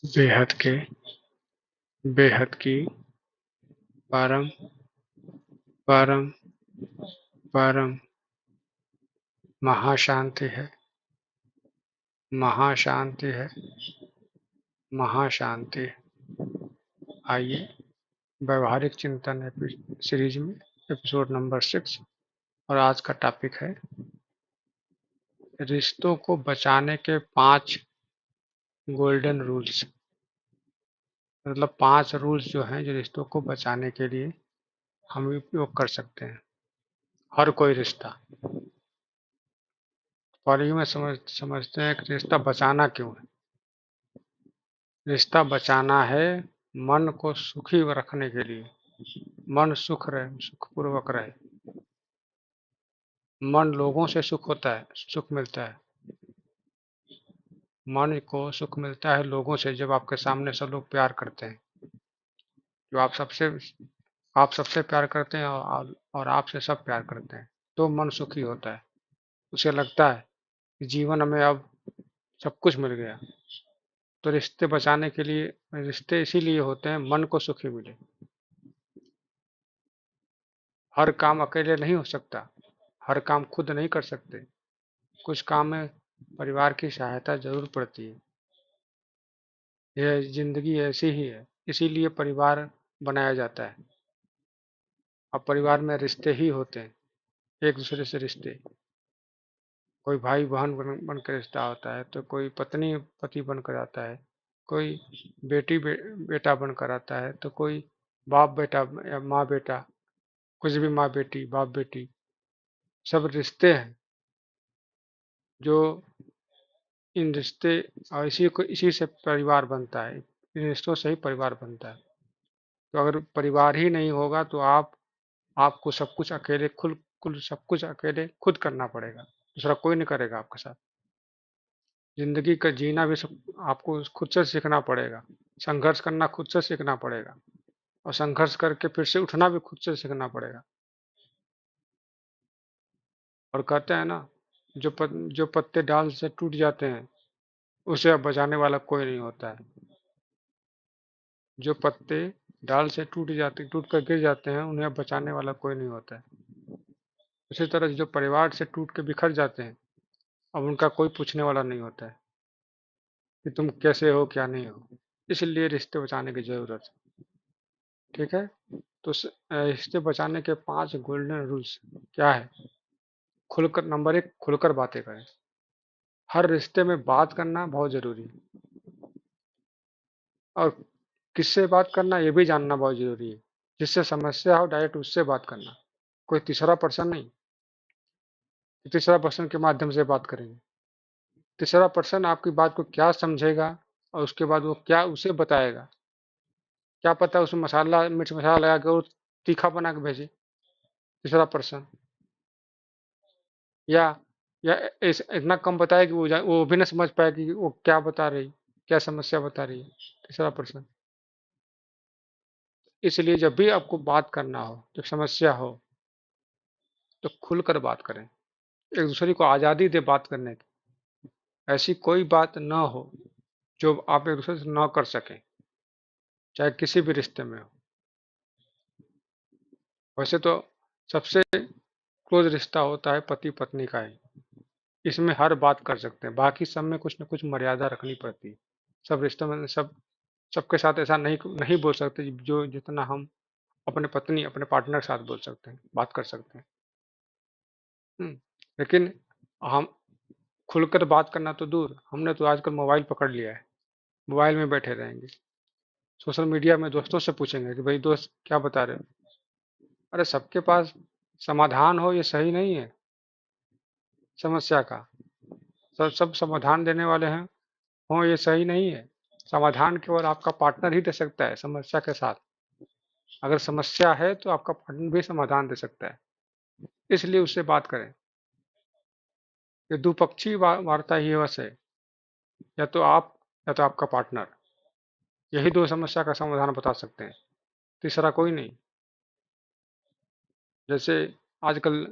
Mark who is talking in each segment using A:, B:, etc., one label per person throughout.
A: बेहद के, बेहद की, परम, परम, परम, महाशांति है, महाशांति है, महाशांति है। आइए व्यवहारिक चिंतन सीरीज में एपिसोड नंबर 6 और आज का टॉपिक है रिश्तों को बचाने के 5 गोल्डन रूल्स। मतलब 5 रूल्स जो हैं जो रिश्तों को बचाने के लिए हम उपयोग कर सकते हैं। हर कोई रिश्ता और यूं में समझते हैं कि रिश्ता बचाना क्यों है। रिश्ता बचाना है मन को सुखी रखने के लिए। मन सुख रहे, सुखपूर्वक रहे। मन लोगों से सुख होता है, सुख मिलता है। मन को सुख मिलता है लोगों से जब आपके सामने सब लोग प्यार करते हैं। जो आप सबसे प्यार करते हैं और आपसे सब प्यार करते हैं तो मन सुखी होता है। उसे लगता है कि जीवन में अब सब कुछ मिल गया। तो रिश्ते बचाने के लिए रिश्ते इसीलिए होते हैं मन को सुखी मिले। हर काम अकेले नहीं हो सकता, हर काम खुद नहीं कर सकते। कुछ काम में परिवार की सहायता जरूर पड़ती है। यह जिंदगी ऐसी ही है, इसीलिए परिवार बनाया जाता है। अब परिवार में रिश्ते ही होते हैं, एक दूसरे से रिश्ते। कोई भाई बहन बन कर रिश्ता होता है, तो कोई पत्नी पति बनकर आता है, कोई बेटा बनकर आता है, तो कोई बाप बेटा या माँ बेटा, कुछ भी माँ बेटी बाप बेटी, सब रिश्ते हैं जो इन रिश्ते और इसी से परिवार बनता है। इन रिश्तों से ही परिवार बनता है। तो अगर परिवार ही नहीं होगा तो आपको सब कुछ अकेले कुल सब कुछ अकेले खुद करना पड़ेगा। दूसरा कोई नहीं करेगा आपके साथ। जिंदगी का जीना भी सब आपको खुद से सीखना पड़ेगा। संघर्ष करना खुद से सीखना पड़ेगा और संघर्ष करके फिर से उठना भी खुद से सीखना पड़ेगा। और कहते हैं ना, जो पत्ते डाल से टूट जाते हैं उसे अब बचाने वाला कोई नहीं होता है। जो पत्ते डाल से टूट कर गिर जाते हैं उन्हें अब बचाने वाला कोई नहीं होता है। उसी तरह जो परिवार से टूट के बिखर जाते हैं अब उनका कोई पूछने वाला नहीं होता है कि तुम कैसे हो क्या नहीं हो। इसलिए रिश्ते बचाने की जरूरत है। ठीक है। तो रिश्ते बचाने के 5 गोल्डन रूल्स क्या है। खुलकर नंबर 1, खुलकर बातें करें। हर रिश्ते में बात करना बहुत जरूरी है। और किससे बात करना ये भी जानना बहुत जरूरी है। जिससे समस्या हो डायरेक्ट उससे बात करना, कोई तीसरा पर्सन नहीं। तीसरा पर्सन के माध्यम से बात करेंगे, तीसरा पर्सन आपकी बात को क्या समझेगा और उसके बाद वो क्या उसे बताएगा। क्या पता उसमें मिर्च मसाला लगा के वो तीखा बना के भेजे तीसरा पर्सन, या इतना कम बताए कि वो भी ना समझ पाए कि वो क्या बता रही, क्या समस्या बता रही है तीसरा पर्सन। इसलिए जब भी आपको बात करना हो, जब समस्या हो, तो खुलकर बात करें। एक दूसरे को आज़ादी दे बात करने की। ऐसी कोई बात न हो जो आप एक दूसरे से न कर सकें, चाहे किसी भी रिश्ते में हो। वैसे तो सबसे क्लोज रिश्ता होता है पति पत्नी का ही। इसमें हर बात कर सकते हैं, बाकी सब में कुछ न कुछ मर्यादा रखनी पड़ती है। सब रिश्तों में सबके साथ ऐसा नहीं नहीं बोल सकते जो जितना हम अपने पत्नी अपने पार्टनर के साथ बोल सकते हैं, बात कर सकते हैं। लेकिन हम खुलकर बात करना तो दूर, हमने तो आजकल मोबाइल पकड़ लिया है। मोबाइल में बैठे रहेंगे, सोशल मीडिया में दोस्तों से पूछेंगे कि भाई दोस्त क्या बता रहे हो। अरे सबके पास समाधान हो ये सही नहीं है समस्या का। सब सब समाधान देने वाले हैं हो ये सही नहीं है। समाधान केवल आपका पार्टनर ही दे सकता है समस्या के साथ। अगर समस्या है तो आपका पार्टनर भी समाधान दे सकता है। इसलिए उससे बात करें। ये द्विपक्षीय वार्ता ही बस है। या तो आप या तो आपका पार्टनर, यही दो समस्या का समाधान बता सकते हैं, तीसरा कोई नहीं। जैसे आजकल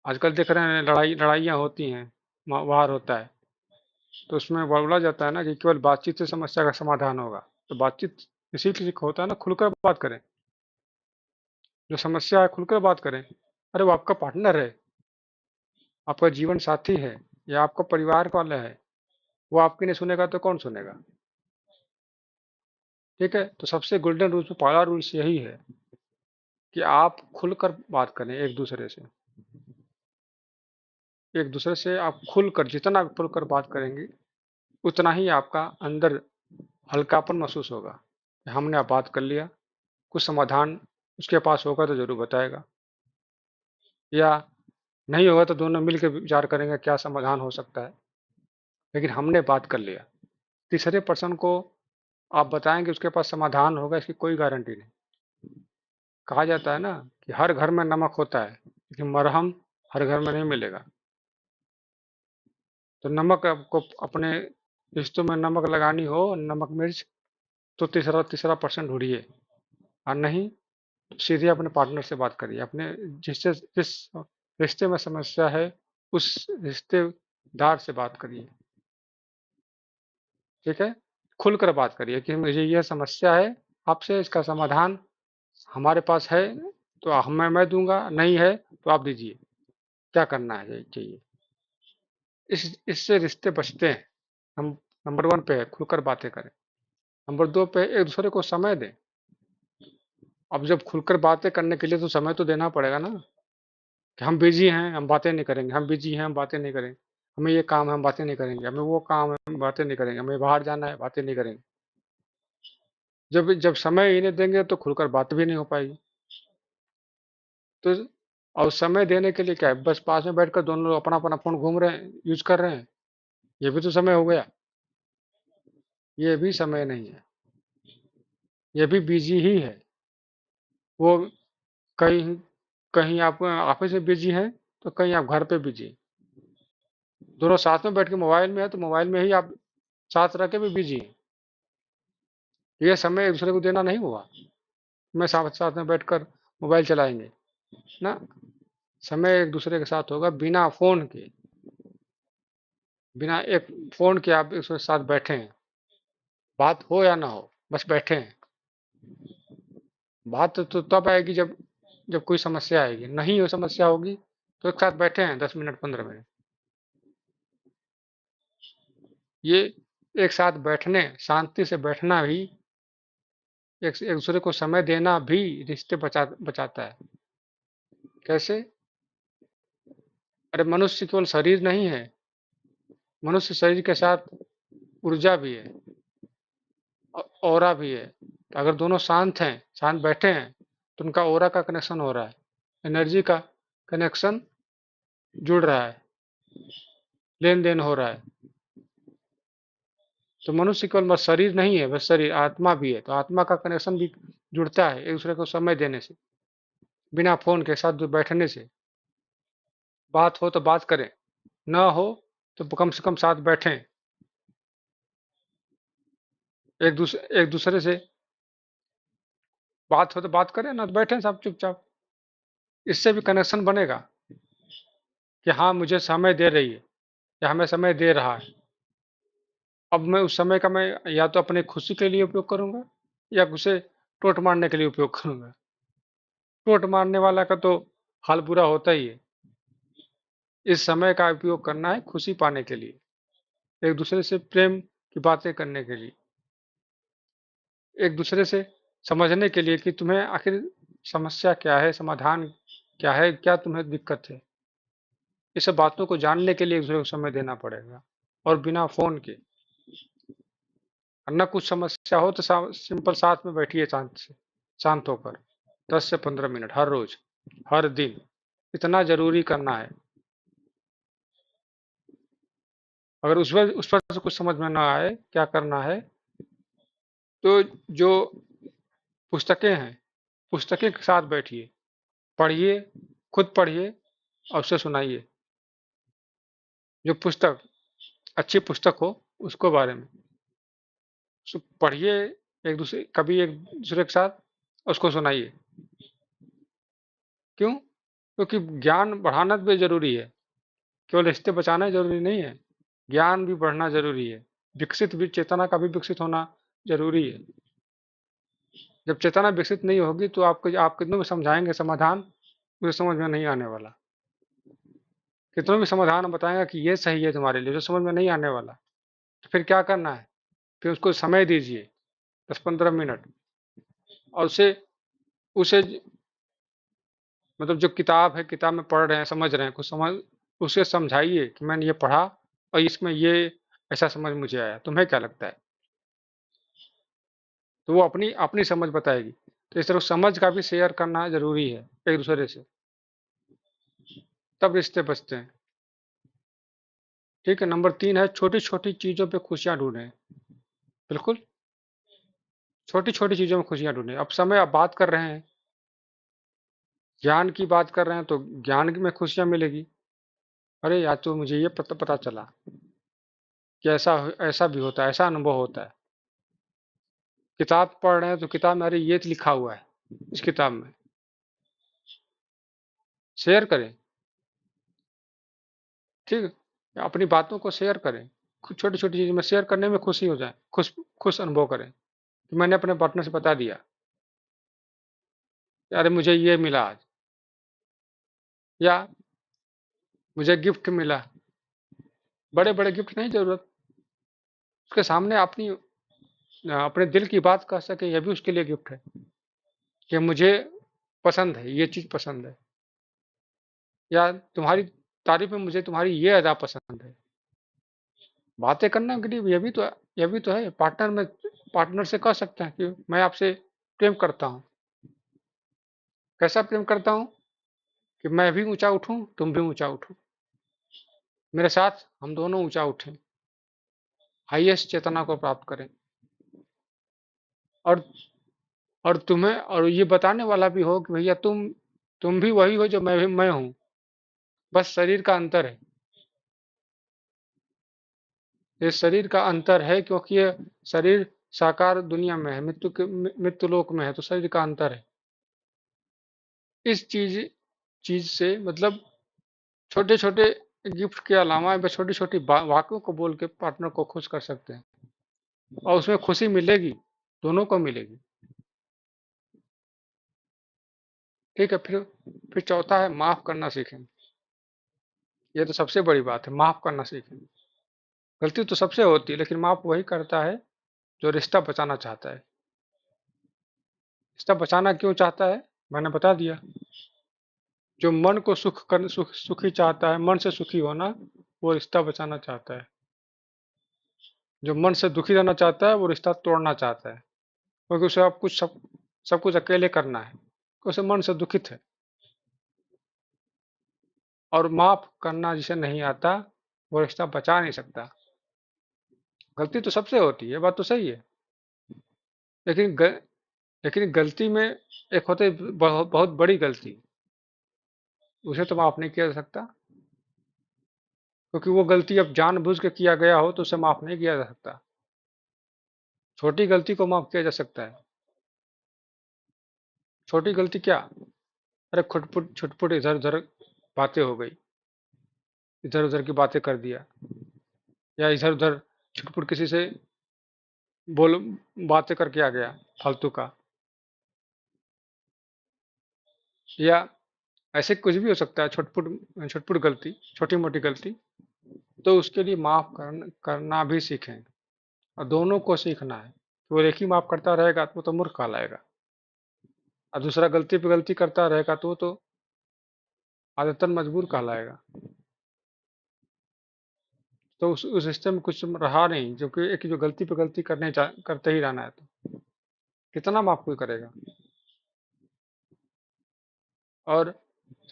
A: आजकल देख रहे हैं लड़ाइयाँ होती हैं, वार होता है। तो उसमें बोला जाता है ना कि केवल बातचीत से समस्या का समाधान होगा। तो बातचीत इसीलिए होता है ना, खुलकर बात करें। जो समस्या है खुलकर बात करें। अरे वो आपका पार्टनर है, आपका जीवन साथी है, या आपका परिवार वाला है, वो आपकी नहीं सुनेगा तो कौन सुनेगा? ठीक है, तो सबसे गोल्डन रूल्स में पहला रूल्स यही है कि आप खुलकर बात करें एक दूसरे से। एक दूसरे से आप खुलकर, जितना खुलकर बात करेंगे उतना ही आपका अंदर हल्कापन महसूस होगा कि हमने अब बात कर लिया। कुछ समाधान उसके पास होगा तो जरूर बताएगा, या नहीं होगा तो दोनों मिलकर विचार करेंगे क्या समाधान हो सकता है। लेकिन हमने बात कर लिया। तीसरे पर्सन को आप बताएंगे उसके पास समाधान होगा, इसकी कोई गारंटी नहीं। कहा जाता है ना कि हर घर में नमक होता है, लेकिन मरहम हर घर में नहीं मिलेगा। तो नमक आपको अपने रिश्तों में नमक लगानी हो, नमक मिर्च, तो तीसरा तीसरा पर्सन ढूंढिए, और नहीं तो सीधे अपने पार्टनर से बात करिए। अपने जिससे जिस रिश्ते में समस्या है उस रिश्तेदार से बात करिए। ठीक है, खुलकर बात करिए कि मुझे यह समस्या है, आपसे इसका समाधान हमारे पास है तो मैं दूंगा, नहीं है तो आप दीजिए, क्या करना है चाहिए। इससे रिश्ते बचते हैं। हम नंबर 1 पे है खुलकर बातें करें। नंबर 2 पे एक दूसरे को समय दें। अब जब खुलकर बातें करने के लिए तो समय तो देना पड़ेगा ना, कि हम बिजी हैं हम बातें नहीं करेंगे, हम बिजी हैं हम बातें नहीं करेंगे, हमें ये काम है हम बातें नहीं करेंगे, हमें वो काम है हम बातें नहीं करेंगे, हमें बाहर जाना है बातें नहीं करेंगे। जब जब समय ही नहीं देंगे तो खुलकर बात भी नहीं हो पाएगी। तो और समय देने के लिए क्या है, बस पास में बैठकर दोनों लोग अपना अपना फोन घूम रहे हैं, यूज कर रहे हैं, ये भी तो समय हो गया। ये भी समय नहीं है, ये भी बिजी ही है। वो कहीं कहीं आप ऑफिस में बिजी हैं तो कहीं आप घर पे बिजी। दोनों साथ में बैठ के मोबाइल में है तो मोबाइल में ही आप साथ रह के भी बिजी हैं। ये समय एक दूसरे को देना नहीं हुआ, मैं साथ साथ में बैठकर मोबाइल चलाएंगे ना। समय एक दूसरे के साथ होगा, बिना फोन के, बिना एक फोन के आप एक दूसरे के साथ बैठे हैं, बात हो या ना हो, बस बैठे हैं। बात तो तब आएगी जब जब कोई समस्या आएगी, नहीं हो समस्या होगी तो एक साथ बैठे हैं 10 मिनट 15 मिनट। ये एक साथ बैठने, शांति से बैठना भी, एक दूसरे को समय देना भी रिश्ते बचाता है। कैसे? अरे मनुष्य केवल शरीर नहीं है, मनुष्य शरीर के साथ ऊर्जा भी है, ऑरा भी है। तो अगर दोनों शांत हैं, शांत बैठे हैं, तो उनका ऑरा का कनेक्शन हो रहा है, एनर्जी का कनेक्शन जुड़ रहा है, लेन देन हो रहा है। तो मनुष्य केवल बस शरीर नहीं है, बस शरीर, आत्मा भी है। तो आत्मा का कनेक्शन भी जुड़ता है एक दूसरे को समय देने से, बिना फोन के साथ बैठने से। बात हो तो बात करें, ना हो तो कम से कम साथ बैठें, एक दूसरे से बात हो तो बात करें, ना तो बैठें सब चुपचाप। इससे भी कनेक्शन बनेगा कि हाँ मुझे समय दे रही है या हमें समय दे रहा है। अब मैं उस समय का मैं या तो अपने खुशी के लिए उपयोग करूंगा या उसे टोट मारने के लिए उपयोग करूंगा। टोट मारने वाला का तो हाल बुरा होता ही है। इस समय का उपयोग करना है खुशी पाने के लिए, एक दूसरे से प्रेम की बातें करने के लिए, एक दूसरे से समझने के लिए कि तुम्हें आखिर समस्या क्या है, समाधान क्या है, क्या तुम्हें दिक्कत है। ये सब बातों को जानने के लिए एक दूसरे को समय देना पड़ेगा, और बिना फोन के। न कुछ समस्या हो तो सिंपल साथ में बैठिए, शांत से, शांत होकर 10 से 15 मिनट हर रोज, हर दिन। इतना जरूरी करना है। अगर उस पर से कुछ समझ में ना आए क्या करना है, तो जो पुस्तकें हैं, पुस्तकें के साथ बैठिए, पढ़िए, खुद पढ़िए और उसे सुनाइए। जो पुस्तक, अच्छी पुस्तक हो उसको बारे में पढ़िए, कभी एक दूसरे के साथ उसको सुनाइए। क्यों? क्योंकि ज्ञान बढ़ाना भी जरूरी है, केवल रिश्ते बचाना जरूरी नहीं है। ज्ञान भी बढ़ना जरूरी है, विकसित भी, चेतना का भी विकसित होना जरूरी है। जब चेतना विकसित नहीं होगी तो आपको, आप कितनों भी समझाएंगे समाधान, मुझे समझ में नहीं आने वाला। कितनों भी समाधान बताएंगे कि ये सही है तुम्हारे लिए, जो समझ में नहीं आने वाला। तो फिर क्या करना है, फिर उसको समय दीजिए 10-15 मिनट, और उसे उसे मतलब जो किताब है, किताब में पढ़ रहे हैं, समझ रहे हैं, कुछ समझ, उसे समझाइए कि मैंने ये पढ़ा और इसमें ये ऐसा समझ मुझे आया, तुम्हें क्या लगता है। तो वो अपनी अपनी समझ बताएगी। तो इस तरह समझ का भी शेयर करना जरूरी है एक दूसरे से, तब रिश्ते बचते हैं। ठीक है। नंबर 3 है, छोटी छोटी चीजों पे खुशियां ढूंढें। बिल्कुल, छोटी छोटी चीजों में खुशियां ढूंढें। अब समय, आप बात कर रहे हैं, ज्ञान की बात कर रहे हैं, तो ज्ञान में खुशियां मिलेगी। अरे यार, तो मुझे ये पता पता चला कि ऐसा ऐसा भी होता है, ऐसा अनुभव होता है। किताब पढ़ रहे हैं तो किताब में, अरे ये तो लिखा हुआ है इस किताब में, शेयर करें। ठीक है, अपनी बातों को शेयर करें। छोटी छोटी चीज में शेयर करने में खुशी हो जाए, खुश खुश अनुभव करें कि मैंने अपने पार्टनर से बता दिया, अरे मुझे ये मिला आज, या मुझे गिफ्ट मिला। बड़े बड़े गिफ्ट नहीं जरूरत, उसके सामने अपनी अपने दिल की बात कह सके, यह भी उसके लिए गिफ्ट है कि मुझे पसंद है, ये चीज पसंद है, या तुम्हारी तारीफ में मुझे तुम्हारी ये अदा पसंद है। बातें करना के लिए यह भी तो है। पार्टनर से कह सकते हैं कि मैं आपसे प्रेम करता हूँ। कैसा प्रेम करता हूँ, कि मैं भी ऊंचा उठूं, तुम भी ऊंचा उठो, मेरे साथ हम दोनों ऊंचा उठें, हाईएस्ट चेतना को प्राप्त करें। और तुम्हें, और ये बताने वाला भी हो कि भैया तुम भी वही हो जो मैं हूँ, बस शरीर का अंतर है। ये शरीर का अंतर है, क्योंकि ये शरीर साकार दुनिया में है, मृत्यु लोक में है, तो शरीर का अंतर है। इस चीज चीज से मतलब, छोटे छोटे गिफ्ट के अलावा वे छोटी छोटी वाक्यों को बोल के पार्टनर को खुश कर सकते हैं, और उसमें खुशी मिलेगी, दोनों को मिलेगी। ठीक है। फिर चौथा है, माफ करना सीखें। ये तो सबसे बड़ी बात है, माफ करना सीखें। गलती तो सबसे होती है, लेकिन माफ वही करता है जो रिश्ता बचाना चाहता है। रिश्ता बचाना क्यों चाहता है, मैंने बता दिया। जो मन को सुखी चाहता है, मन से सुखी होना, वो रिश्ता बचाना चाहता है। जो मन से दुखी रहना चाहता है, वो रिश्ता तोड़ना चाहता है, क्योंकि उसे अब सब कुछ अकेले करना है, उसे मन से दुखित है। और माफ करना जिसे नहीं आता, वो रिश्ता बचा नहीं सकता। गलती तो सबसे होती है, बात तो सही है। लेकिन ग, लेकिन गलती में एक होती है बहुत बड़ी गलती, उसे तो माफ नहीं किया जा सकता, क्योंकि वो गलती अब जानबूझ के किया गया हो तो उसे माफ नहीं किया जा सकता। छोटी गलती को माफ किया जा सकता है। छोटी गलती क्या, अरे खुटपुट छुटपुट इधर उधर बातें हो गई, इधर उधर की बातें कर दिया, या इधर उधर छुटपुट किसी से बोल बातें करके आ गया फालतू का, या ऐसे कुछ भी हो सकता है, छुटपुट छुटपुट गलती, छोटी मोटी गलती। तो उसके लिए करना भी सीखें, और दोनों को सीखना है। वो एक ही माफ करता रहेगा तो वो तो मूर्ख कहलाएगा, और दूसरा गलती पे गलती करता रहेगा तो वो तो आदतन मजबूर कहलाएगा। तो उस रिश्ते में कुछ रहा नहीं, जो कि एक जो गलती पे गलती करते ही रहना है, तो कितना माफ कोई करेगा। और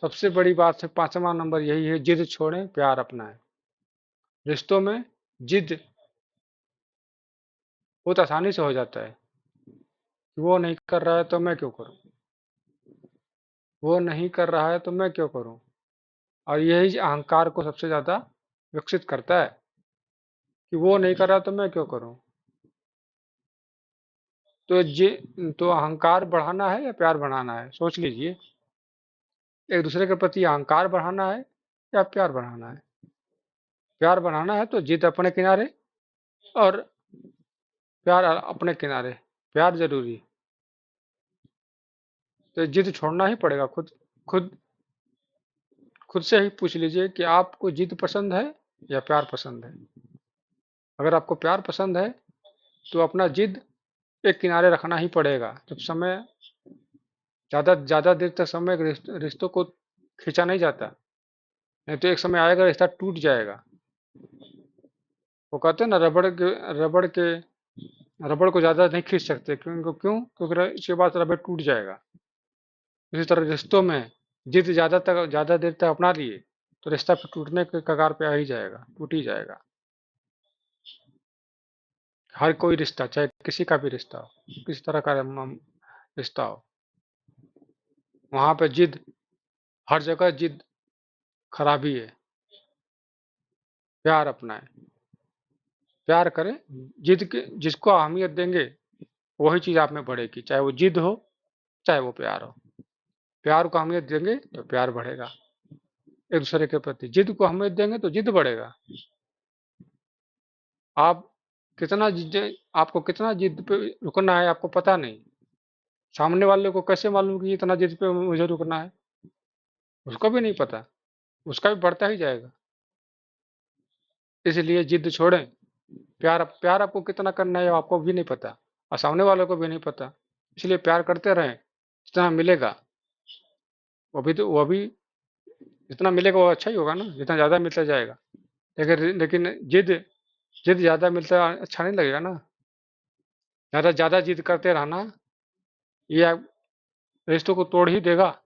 A: सबसे बड़ी बात है, 5वां नंबर यही है, जिद छोड़ें, प्यार अपनाएं। रिश्तों में जिद बहुत आसानी से हो जाता है, कि वो नहीं कर रहा है तो मैं क्यों करूं, वो नहीं कर रहा है तो मैं क्यों करूं। और यही अहंकार को सबसे ज्यादा विकसित करता है, कि वो नहीं कर रहा तो मैं क्यों करूं। तो तो अहंकार बढ़ाना है या प्यार बढ़ाना है, सोच लीजिए। एक दूसरे के प्रति अहंकार बढ़ाना है या प्यार बढ़ाना है। प्यार बनाना है तो जिद अपने किनारे और प्यार अपने किनारे, प्यार जरूरी। तो जिद छोड़ना ही पड़ेगा। खुद खुद से ही पूछ लीजिए कि आपको जिद पसंद है या प्यार पसंद है। अगर आपको प्यार पसंद है तो अपना जिद एक किनारे रखना ही पड़ेगा। जब समय ज़्यादा देर तक समय रिश्तों को खींचा नहीं जाता, नहीं तो एक समय आएगा रिश्ता टूट जाएगा। वो कहते हैं ना, रबड़ को ज़्यादा नहीं खींच सकते। क्योंकि इसके बाद रबड़ टूट जाएगा। इसी तरह रिश्तों में जिद ज़्यादा देर तक अपना लिए तो रिश्ता फिर टूटने के कगार पे आ ही जाएगा, टूट ही जाएगा। हर कोई रिश्ता, चाहे किसी का भी रिश्ता हो, किसी तरह का रिश्ता हो, वहाँ पे जिद, हर जगह जिद खराबी है। प्यार अपनाएं, प्यार करें। जिसको अहमियत देंगे वही चीज़ आप में बढ़ेगी, चाहे वो जिद हो चाहे वो प्यार हो। प्यार को अहमियत देंगे तो प्यार बढ़ेगा एक दूसरे के प्रति। जिद को अहमियत देंगे तो जिद बढ़ेगा। आपको कितना जिद पे रुकना है आपको पता नहीं। सामने वाले को कैसे मालूम कि इतना जिद पे मुझे रुकना है? उसको भी नहीं पता, उसका भी बढ़ता ही जाएगा। इसलिए जिद छोड़ें। प्यार आपको कितना करना है आपको भी नहीं पता और सामने वाले को भी नहीं पता। इसलिए प्यार करते रहें। जितना मिलेगा वो भी जितना मिलेगा वो अच्छा ही होगा ना, जितना ज़्यादा मिलता जाएगा। लेकिन जिद ज़्यादा मिलता अच्छा नहीं लगेगा ना। ज़्यादा जिद करते रहना ये रिश्तों को तोड़ ही देगा,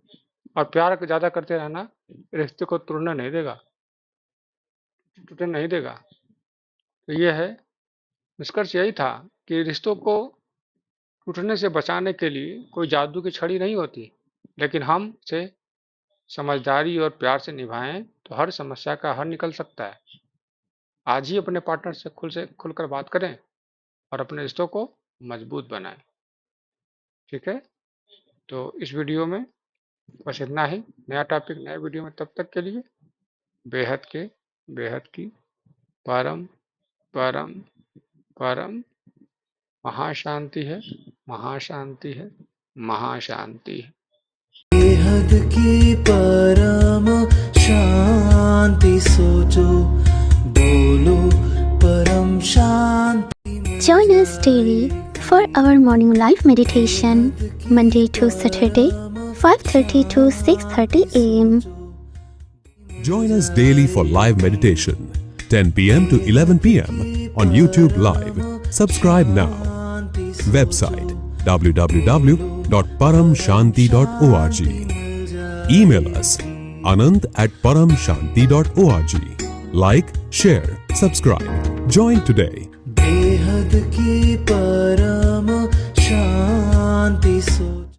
A: और प्यार को ज़्यादा करते रहना रिश्ते को तोड़ने नहीं देगा, टूटने नहीं देगा। तो ये है, निष्कर्ष यही था कि रिश्तों को टूटने से बचाने के लिए कोई जादू की छड़ी नहीं होती, लेकिन हम इसे समझदारी और प्यार से निभाएं तो हर समस्या का हल निकल सकता है। आज ही अपने पार्टनर से खुलकर बात करें और अपने रिश्तों को मजबूत बनाएं। ठीक है, तो इस वीडियो में बस इतना ही। नया टॉपिक नए वीडियो में, तब तक के लिए बेहद की परम परम परम महाशांति है, महाशांति है, महाशांति है।
B: बेहद की परम शांति सोचो, बोलो परम शांति।
C: Join us daily for our morning live meditation, Monday to Saturday, 5:30 to 6:30 a.m.
D: Join us daily for live meditation, 10 p.m. to 11 p.m. on YouTube Live. Subscribe now. Website www.paramshanti.org. Email us anand@paramshanti.org. Like, share, subscribe. Join today.
B: बेहद की परम शांति सोचो।